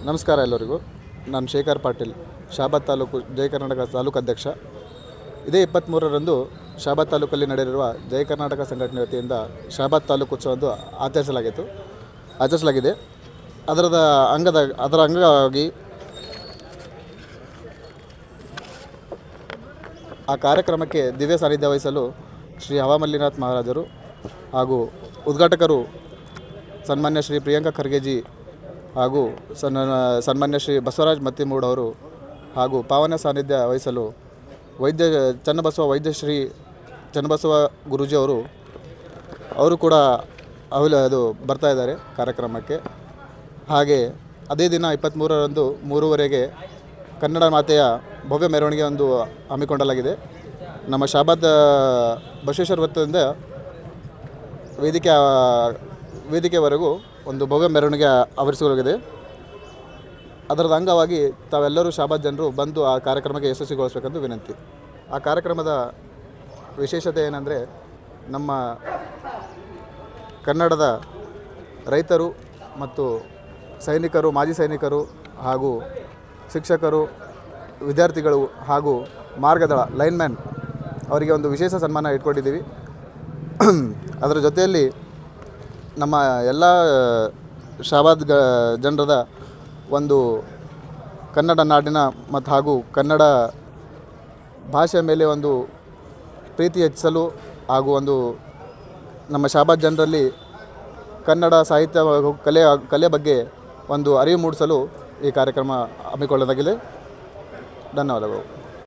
ನಮಸ್ಕಾರ ಎಲ್ಲರಿಗೂ. ನಾನು ಶೇಖರ್ ಪಾಟೀಲ್, ಶಾಬಾದ್ ತಾಲೂಕು ಜಯ ಕರ್ನಾಟಕ ತಾಲೂಕು ಅಧ್ಯಕ್ಷ. ಇದೇ 23ರಂದು ಶಾಬಾದ್ ತಾಲೂಕಲ್ಲಿ ನಡೆದಿರುವ ಜಯ ಕರ್ನಾಟಕ ಸಂಘಟನೆ ವತಿಯಿಂದ ಶಾಬಾದ್ ತಾಲೂಕು ಉತ್ಸವವನ್ನು ಆಚರಿಸಲಾಗಿದೆ. ಅದರ ಅಂಗವಾಗಿ ಆ ಕಾರ್ಯಕ್ರಮಕ್ಕೆ ದಿವ್ಯ ಸಾನ್ನಿಧ್ಯ ವಹಿಸಲು ಶ್ರೀ ಹವಾಮಲ್ಲಿನಾಥ್ ಮಹಾರಾಜರು ಹಾಗೂ ಉದ್ಘಾಟಕರು ಸನ್ಮಾನ್ಯ ಶ್ರೀ ಪ್ರಿಯಾಂಕಾ ಖರ್ಗೆಜಿ ಹಾಗೂ ಸನ್ಮಾನ್ಯ ಶ್ರೀ ಬಸವರಾಜ್ ಮತ್ತಿಮೂಡ್ ಅವರು ಹಾಗೂ ಪಾವನ ಸಾನ್ನಿಧ್ಯ ವಹಿಸಲು ವೈದ್ಯ ಶ್ರೀ ಚನ್ನಬಸವ ಗುರೂಜಿ ಅವರು ಕೂಡ ಅದು ಬರ್ತಾ ಇದ್ದಾರೆ ಕಾರ್ಯಕ್ರಮಕ್ಕೆ. ಹಾಗೆ ಅದೇ ದಿನ 23ರಂದು 3:30ಗೆ ಕನ್ನಡ ಮಾತೆಯ ಭವ್ಯ ಮೆರವಣಿಗೆ ಒಂದು ಹಮ್ಮಿಕೊಳ್ಳಲಾಗಿದೆ. ನಮ್ಮ ಶಾಬಾದ್ ಬಸವೇಶ್ವರ ವೃತ್ತದಿಂದ ವೇದಿಕೆವರೆಗೂ ಒಂದು ಭವ್ಯ ಮೆರವಣಿಗೆ ಆವರಿಸಲಾಗಿದೆ. ಅದರದ ಅಂಗವಾಗಿ ತಾವೆಲ್ಲರೂ ಶಾಬಾದ್ ಜನರು ಬಂದು ಆ ಕಾರ್ಯಕ್ರಮಕ್ಕೆ ಯಶಸ್ವಿಗೊಳಿಸಬೇಕೆಂದು ವಿನಂತಿ. ಆ ಕಾರ್ಯಕ್ರಮದ ವಿಶೇಷತೆ ಏನಂದರೆ, ನಮ್ಮ ಕನ್ನಡದ ರೈತರು ಮತ್ತು ಸೈನಿಕರು, ಮಾಜಿ ಸೈನಿಕರು ಹಾಗೂ ಶಿಕ್ಷಕರು, ವಿದ್ಯಾರ್ಥಿಗಳು ಹಾಗೂ ಮಾರ್ಗದಳ ಲೈನ್ಮ್ಯಾನ್ ಅವರಿಗೆ ಒಂದು ವಿಶೇಷ ಸನ್ಮಾನ ಇಟ್ಕೊಂಡಿದ್ದೀವಿ. ಅದರ ಜೊತೆಯಲ್ಲಿ ನಮ್ಮ ಎಲ್ಲ ಶಾಬಾದ್ ಜನರದ ಒಂದು ಕನ್ನಡ ನಾಡಿನ ಮತ್ತು ಹಾಗೂ ಕನ್ನಡ ಭಾಷೆಯ ಮೇಲೆ ಒಂದು ಪ್ರೀತಿ ಹೆಚ್ಚಿಸಲು ಹಾಗೂ ಒಂದು ನಮ್ಮ ಶಾಬಾದ್ ಜನರಲ್ಲಿ ಕನ್ನಡ ಸಾಹಿತ್ಯ ಕಲೆ ಬಗ್ಗೆ ಒಂದು ಅರಿವು ಮೂಡಿಸಲು ಈ ಕಾರ್ಯಕ್ರಮ ಹಮ್ಮಿಕೊಳ್ಳಲಾಗಿದೆ. ಧನ್ಯವಾದಗಳು.